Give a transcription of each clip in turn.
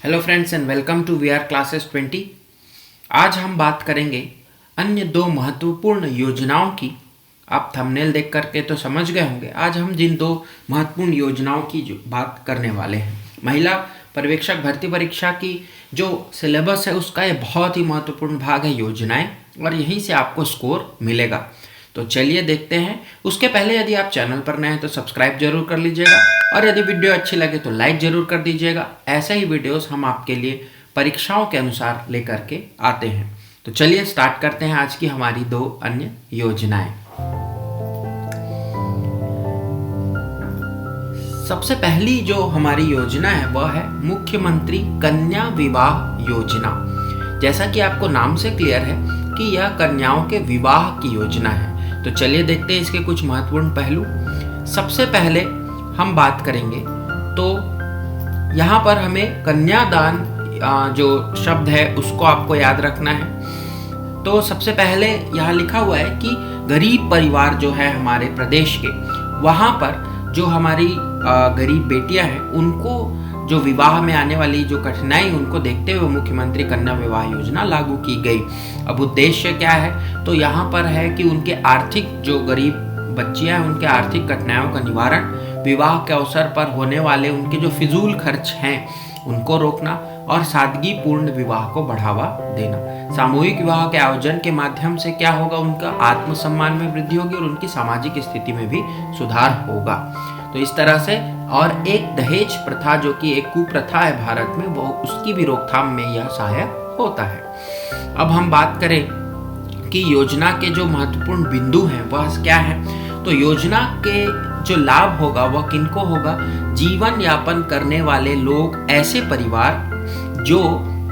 Hello friends and welcome to VR classes 20। आज हम बात करेंगे अन्य दो महत्वपूर्ण योजनाओं की। आप थंबनेल देख करके तो समझ गए होंगे आज हम जिन दो महत्वपूर्ण योजनाओं की जो बात करने वाले हैं। महिला पर्यवेक्षक भर्ती परीक्षा की जो सिलेबस है उसका ये बहुत ही महत्वपूर्ण भाग है योजनाएं, और यहीं से आपको स्कोर मिलेगा। तो चलिए देखते हैं। उसके पहले यदि आप चैनल पर नए हैं तो सब्सक्राइब जरूर कर लीजिएगा, और यदि वीडियो अच्छी लगे तो लाइक जरूर कर दीजिएगा। ऐसे ही वीडियोस हम आपके लिए परीक्षाओं के अनुसार लेकर के आते हैं। तो चलिए स्टार्ट करते हैं आज की हमारी दो अन्य योजनाएं। सबसे पहली जो हमारी योजना है वह है मुख्यमंत्री कन्या विवाह योजना। जैसा कि आपको नाम से क्लियर है कि यह कन्याओं के विवाह की योजना है। तो चलिए देखते हैं इसके कुछ महत्वपूर्ण पहलू। सबसे पहले हम बात करेंगे तो यहाँ पर हमें कन्यादान जो शब्द है उसको आपको याद रखना है। तो सबसे पहले यहाँ लिखा हुआ है कि गरीब परिवार जो है हमारे प्रदेश के, वहाँ पर जो हमारी गरीब बेटियां हैं उनको जो विवाह में आने वाली जो कठिनाई उनको देखते हुए मुख्यमंत्री कन्या विवाह योजना लागू की गई। अब उद्देश्य क्या है, तो यहाँ पर है कि उनके आर्थिक जो गरीब बच्चियां हैं उनके आर्थिक कठिनाइयों का निवारण, विवाह के अवसर पर होने वाले उनके जो फिजूल खर्च हैं उनको रोकना, और सादगी पूर्ण विवाह को बढ़ावा देना। सामूहिक विवाह के आयोजन के माध्यम से क्या होगा, उनका आत्मसम्मान में वृद्धि होगी और उनकी सामाजिक स्थिति में भी सुधार होगा। तो इस तरह से, और एक दहेज प्रथा जो कि एक कुप्रथा है भारत में, वो उसकी भी रोकथाम में यह सहायक होता है। अब हम बात करें कि योजना के जो महत्वपूर्ण बिंदु हैं वह क्या है, तो योजना के जो लाभ होगा वह किनको होगा, जीवन यापन करने वाले लोग, ऐसे परिवार जो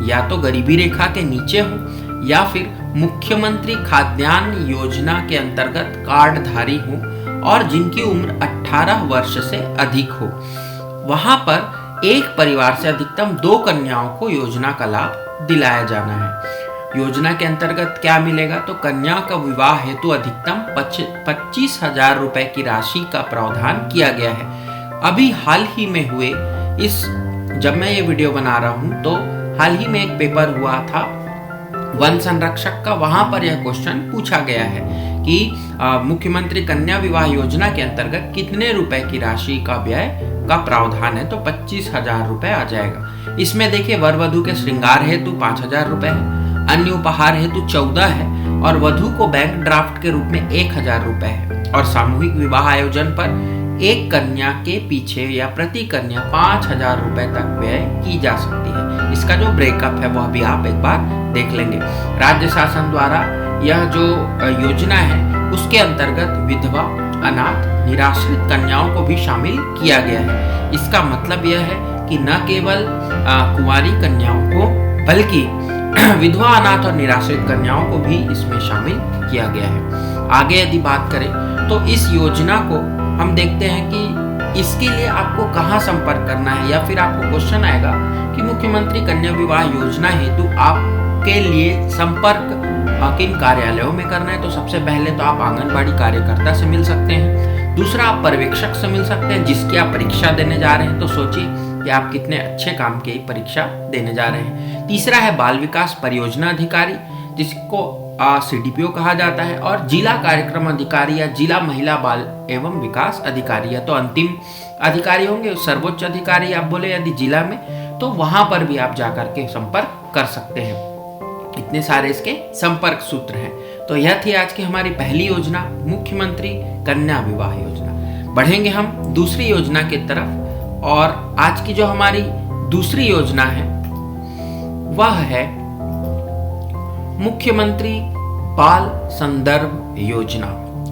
या तो गरीबी रेखा के नीचे हो या फिर मुख्यमंत्री खाद्यान्न योजना के अंतर्गत कार्डधारी हो और जिनकी उम्र 18 वर्ष से अधिक हो। वहां पर एक परिवार से अधिकतम 2 कन्याओं को योजना का लाभ दिलाया जाना है। योजना के अंतर्गत क्या मिलेगा, तो कन्या का विवाह हेतु अधिकतम 25,000 रुपए की राशि का प्रावधान किया गया है। अभी हाल ही में हुए जब मैं ये वीडियो बना रहा हूँ तो हाल ही में एक पेपर हुआ था वन संरक्षक का, वहां पर यह क्वेश्चन पूछा गया है कि मुख्यमंत्री कन्या विवाह योजना के अंतर्गत कितने रुपए की राशि का व्यय का प्रावधान है, तो 25,000 रुपए आ जाएगा। इसमें देखिए वर वधु के श्रृंगार हेतु 5,000 रुपए है, अन्य उपहार हेतु 14 है, और वधु को बैंक ड्राफ्ट के रूप में 1,000 रुपए है, और सामूहिक विवाह आयोजन पर एक कन्या के पीछे या प्रति कन्या 5,000 रुपए तक व्यय की जा सकती है। इसका जो ब्रेकअप है वह भी आप एक बार देख लेंगे। राज्य शासन द्वारा यह जो योजना है उसके अंतर्गत विधवा, अनाथ, निराश्रित कन्याओं को भी शामिल किया गया है। इसका मतलब यह है कि न केवल कुंवारी कन्याओं को बल्कि विधवा, अनाथ और निराश्रित कन्याओं को भी इसमें शामिल किया गया है। आगे यदि बात करें तो इस योजना को हम देखते हैं कि इसके लिए आपको कहाँ संपर्क करना है, या फिर आपको क्वेश्चन आएगा कि मुख्यमंत्री कन्या विवाह योजना हेतु आपके लिए संपर्क किन कार्यालयों में करना है। तो सबसे पहले तो आप आंगनबाड़ी कार्यकर्ता से मिल सकते हैं, दूसरा आप पर्यवेक्षक से मिल सकते हैं जिसकी आप परीक्षा देने जा रहे हैं। तो सोचिए कि आप कितने अच्छे काम की परीक्षा देने जा रहे हैं। तीसरा है बाल विकास परियोजना अधिकारी, जिसको CDPO कहा जाता है, और जिला कार्यक्रम अधिकारी या जिला महिला बाल एवं विकास अधिकारी, या तो अंतिम अधिकारी होंगे, सर्वोच्च अधिकारी आप बोले यदि जिला में, तो वहां पर भी आप जाकर के संपर्क कर सकते हैं। इतने सारे इसके संपर्क सूत्र हैं। तो यह थी आज की हमारी पहली योजना, मुख्यमंत्री कन्या विवाह योजना। बढ़ेंगे हम दूसरी योजना की तरफ, और आज की जो हमारी दूसरी योजना है वह है मुख्यमंत्री बाल संदर्भ योजना।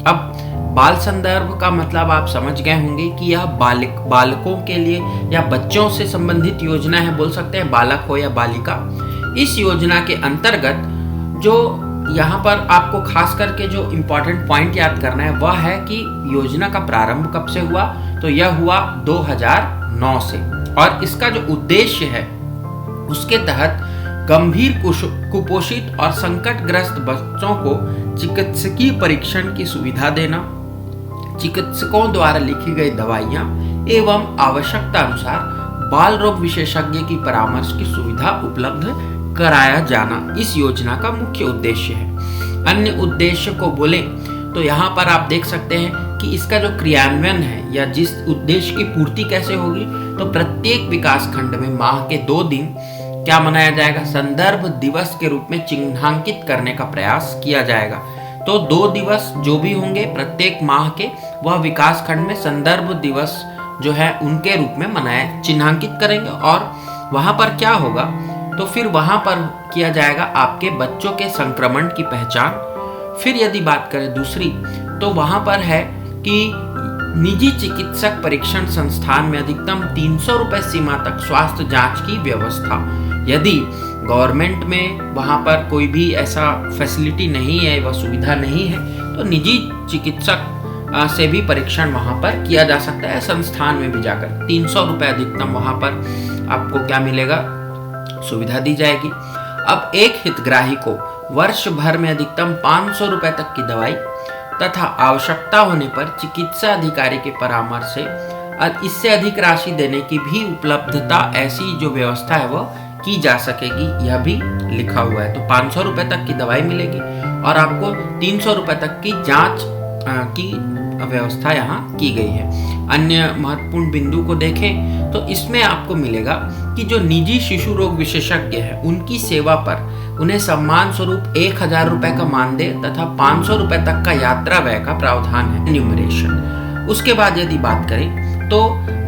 अब बाल संदर्भ का मतलब आप समझ गए होंगे कि यह बालकों के लिए या बच्चों से संबंधित योजना है, बोल सकते हैं बालक हो या बालिका। इस योजना के अंतर्गत जो यहाँ पर आपको खास करके जो इम्पोर्टेंट पॉइंट याद करना है वह है कि योजना का प्रारंभ कब से हुआ, तो यह हुआ 2009 से, और इसका जो उद्देश्य है उसके तहत गंभीर कुपोषित और संकटग्रस्त बच्चों को चिकित्सकीय परीक्षण की सुविधा देना, चिकित्सकों द्वारा लिखी गई दवाइयां एवं आवश्यकता अनुसार बाल रोग विशेषज्ञ की परामर्श की सुविधा उपलब्ध कराया जाना इस योजना का मुख्य उद्देश्य है। अन्य उद्देश्य को बोले तो यहाँ पर आप देख सकते हैं कि इसका जो क्रियान्वयन है या जिस उद्देश्य की पूर्ति कैसे होगी, तो प्रत्येक विकास खंड में माह के 2 दिन क्या मनाया जाएगा, संदर्भ दिवस के रूप में चिन्हांकित करने का प्रयास किया जाएगा। तो 2 दिवस जो भी होंगे प्रत्येक माह के, वह विकास खंड में संदर्भ दिवस जो है उनके रूप में मनाए चिन्हांकित करेंगे। और वहां पर क्या होगा, तो फिर वहां पर किया जाएगा आपके बच्चों के संक्रमण की पहचान। फिर यदि बात करें दूसरी, तो वहां पर है कि निजी चिकित्सक परीक्षण संस्थान में अधिकतम 300 रुपए सीमा तक स्वास्थ्य जांच की व्यवस्था। यदि गवर्नमेंट में वहां पर कोई भी ऐसा फैसिलिटी नहीं है, वह सुविधा नहीं है, तो निजी चिकित्सक से भी परीक्षण वहां पर किया जा सकता है। संस्थान में भी जाकर 300 रुपए अधिकतम वहां पर आपको क्या मिलेगा, सुविधा दी जाएगी। अब एक हितग्राही को वर्ष भर में अधिकतम 500 रुपए तक की दवाई तथा आवश्यकता होने पर चिकित्सा अधिकारी के परामर्श से इससे अधिक राशि देने की भी उपलब्धता, ऐसी जो व्यवस्था है वह की जा सकेगी, यह भी लिखा हुआ है। तो 500 रुपए तक की दवाई मिलेगी और आपको 300 रुपए तक की जांच की व्यवस्था यहाँ की गई है। अन्य महत्वपूर्ण बिंदु को देखें तो इसमें आपको मिलेगा कि जो निजी शिशु रोग विशेषज्ञ है उनकी सेवा पर उन्हें सम्मान स्वरूप 1000 रुपए का मानदेय तथा 500 रुपए तक का यात्रा व्यय का प्रावधान है, एन्यूमरेशन। उसके बाद यदि बात करें तो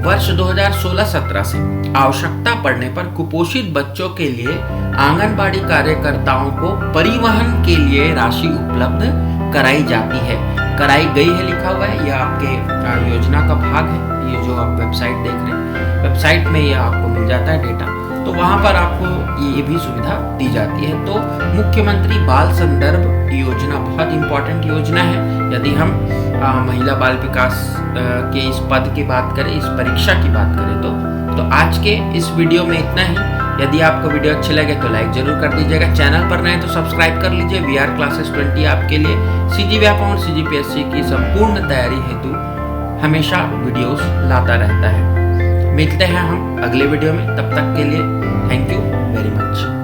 वर्ष 2016-17 से आवश्यकता पड़ने पर कुपोषित बच्चों के लिए आंगनबाड़ी कार्यकर्ताओं को परिवहन के लिए राशि उपलब्ध कराई जाती है, कराई गई है लिखा हुआ है। यह आपके योजना का भाग है। ये जो आप वेबसाइट देख रहे हैं, वेबसाइट में यह आपको मिल जाता है डेटा, तो वहां पर आपको ये भी सुविधा दी जाती है। तो मुख्यमंत्री बाल संदर्भ योजना बहुत इंपॉर्टेंट योजना है। यदि हम महिला बाल विकास के इस पद की बात करें, इस परीक्षा की बात करें तो आज के इस वीडियो में इतना ही। यदि आपको वीडियो अच्छे लगे तो लाइक जरूर कर दीजिएगा। चैनल पर नए तो सब्सक्राइब कर लीजिए। VR क्लासेस 20 आपके लिए CGVAP और CGPSC की संपूर्ण तैयारी हेतु हमेशा वीडियोस लाता रहता है। मिलते हैं हम अगले वीडियो में, तब तक के लिए थैंक यू वेरी मच।